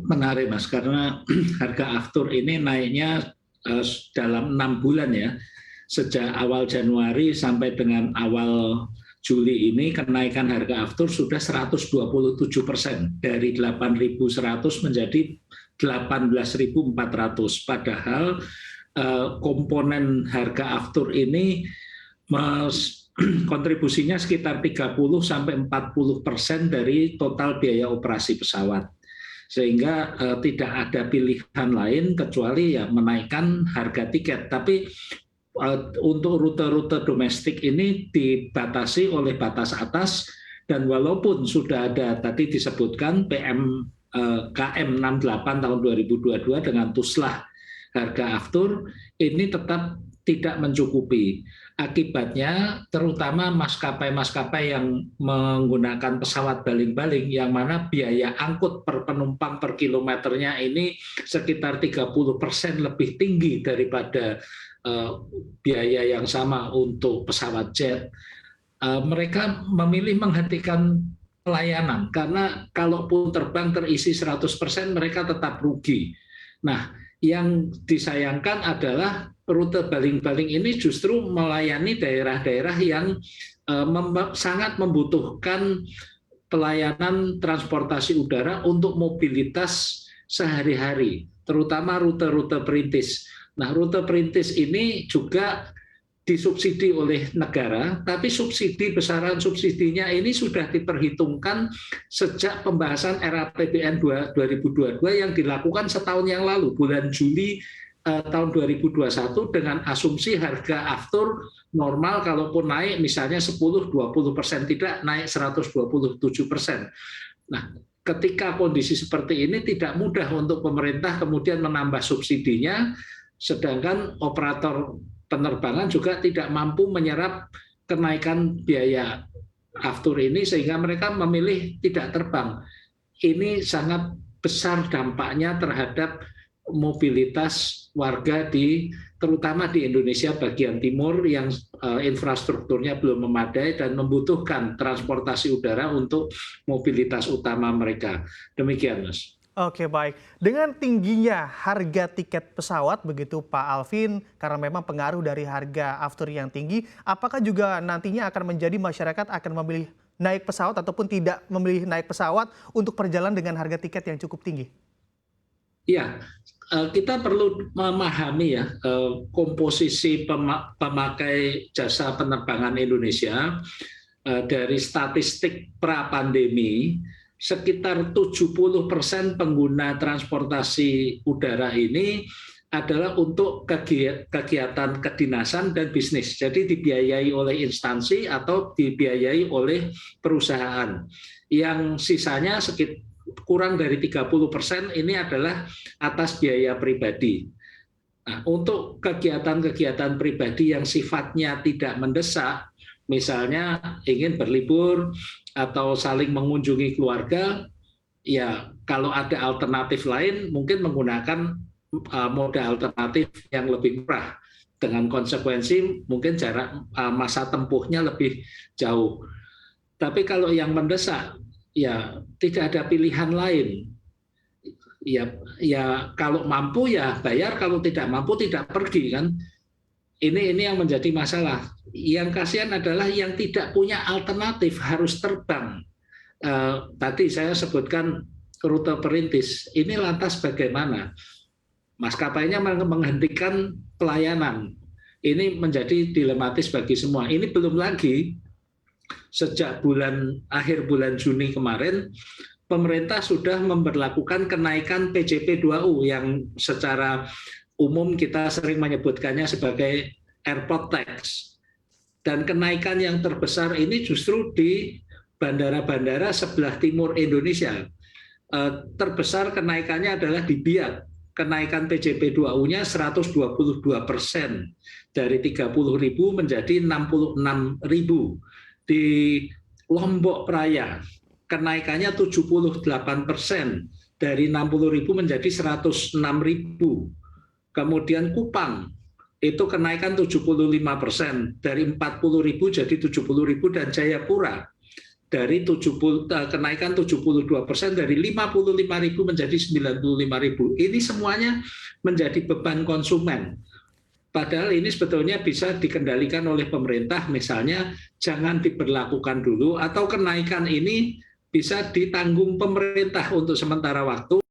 menarik Mas, karena harga aftur ini naiknya dalam 6 bulan ya. Sejak awal Januari sampai dengan awal Juli ini kenaikan harga aftur sudah 127%, dari 8.100 menjadi 18.400. Padahal komponen harga aftur ini kontribusinya sekitar 30-40% dari total biaya operasi pesawat. Sehingga tidak ada pilihan lain kecuali ya menaikkan harga tiket. Tapi untuk rute-rute domestik ini dibatasi oleh batas atas, dan walaupun sudah ada tadi disebutkan KM 68 tahun 2022 dengan tuslah harga aftur, ini tetap tidak mencukupi. Akibatnya terutama maskapai-maskapai yang menggunakan pesawat baling-baling yang mana biaya angkut per penumpang per kilometernya ini sekitar 30% lebih tinggi daripada biaya yang sama untuk pesawat jet. Mereka memilih menghentikan pelayanan karena kalaupun terbang terisi 100% mereka tetap rugi. Nah, yang disayangkan adalah rute baling-baling ini justru melayani daerah-daerah yang sangat membutuhkan pelayanan transportasi udara untuk mobilitas sehari-hari, terutama rute-rute perintis. Nah, rute perintis ini juga disubsidi oleh negara, tapi besaran subsidinya ini sudah diperhitungkan sejak pembahasan RAPBN 2022 yang dilakukan setahun yang lalu, bulan Juli tahun 2021, dengan asumsi harga aftur normal kalaupun naik misalnya 10-20%, tidak naik 127%. Nah, ketika kondisi seperti ini tidak mudah untuk pemerintah kemudian menambah subsidinya, sedangkan operator penerbangan juga tidak mampu menyerap kenaikan biaya aftur ini sehingga mereka memilih tidak terbang. Ini sangat besar dampaknya terhadap mobilitas warga terutama di Indonesia bagian timur yang infrastrukturnya belum memadai dan membutuhkan transportasi udara untuk mobilitas utama mereka. Demikian, Mas. Oke, baik. Dengan tingginya harga tiket pesawat begitu Pak Alvin, karena memang pengaruh dari harga aftur yang tinggi, apakah juga nantinya akan menjadi masyarakat akan memilih naik pesawat ataupun tidak memilih naik pesawat untuk perjalanan dengan harga tiket yang cukup tinggi? Iya, kita perlu memahami ya komposisi pemakai jasa penerbangan Indonesia. Dari statistik pra-pandemi, sekitar 70% pengguna transportasi udara ini adalah untuk kegiatan kedinasan dan bisnis. Jadi dibiayai oleh instansi atau dibiayai oleh perusahaan. Yang sisanya kurang dari 30% ini adalah atas biaya pribadi. Nah, untuk kegiatan-kegiatan pribadi yang sifatnya tidak mendesak, misalnya ingin berlibur atau saling mengunjungi keluarga, ya kalau ada alternatif lain mungkin menggunakan moda alternatif yang lebih murah, dengan konsekuensi mungkin jarak masa tempuhnya lebih jauh. Tapi kalau yang mendesak, ya tidak ada pilihan lain. Ya kalau mampu ya bayar, kalau tidak mampu tidak pergi kan. Ini yang menjadi masalah. Yang kasihan adalah yang tidak punya alternatif harus terbang. Tadi saya sebutkan rute perintis. Ini lantas bagaimana? Maskapainya menghentikan pelayanan. Ini menjadi dilematis bagi semua. Ini belum lagi sejak akhir bulan Juni kemarin, pemerintah sudah memberlakukan kenaikan PJP 2U yang secara umum kita sering menyebutkannya sebagai airport tax. Dan kenaikan yang terbesar ini justru di bandara-bandara sebelah timur Indonesia. Terbesar kenaikannya adalah di Biak. Kenaikan PJP 2U-nya 122%, dari 30.000 menjadi 66.000. Di Lombok Raya kenaikannya 78%, dari 60.000 menjadi 106.000. Kemudian Kupang itu kenaikan 75%, dari 40.000 jadi 70.000, dan Jayapura dari kenaikan 72% dari 55.000 menjadi 95.000. Ini semuanya menjadi beban konsumen. Padahal ini sebetulnya bisa dikendalikan oleh pemerintah, misalnya jangan diberlakukan dulu atau kenaikan ini bisa ditanggung pemerintah untuk sementara waktu.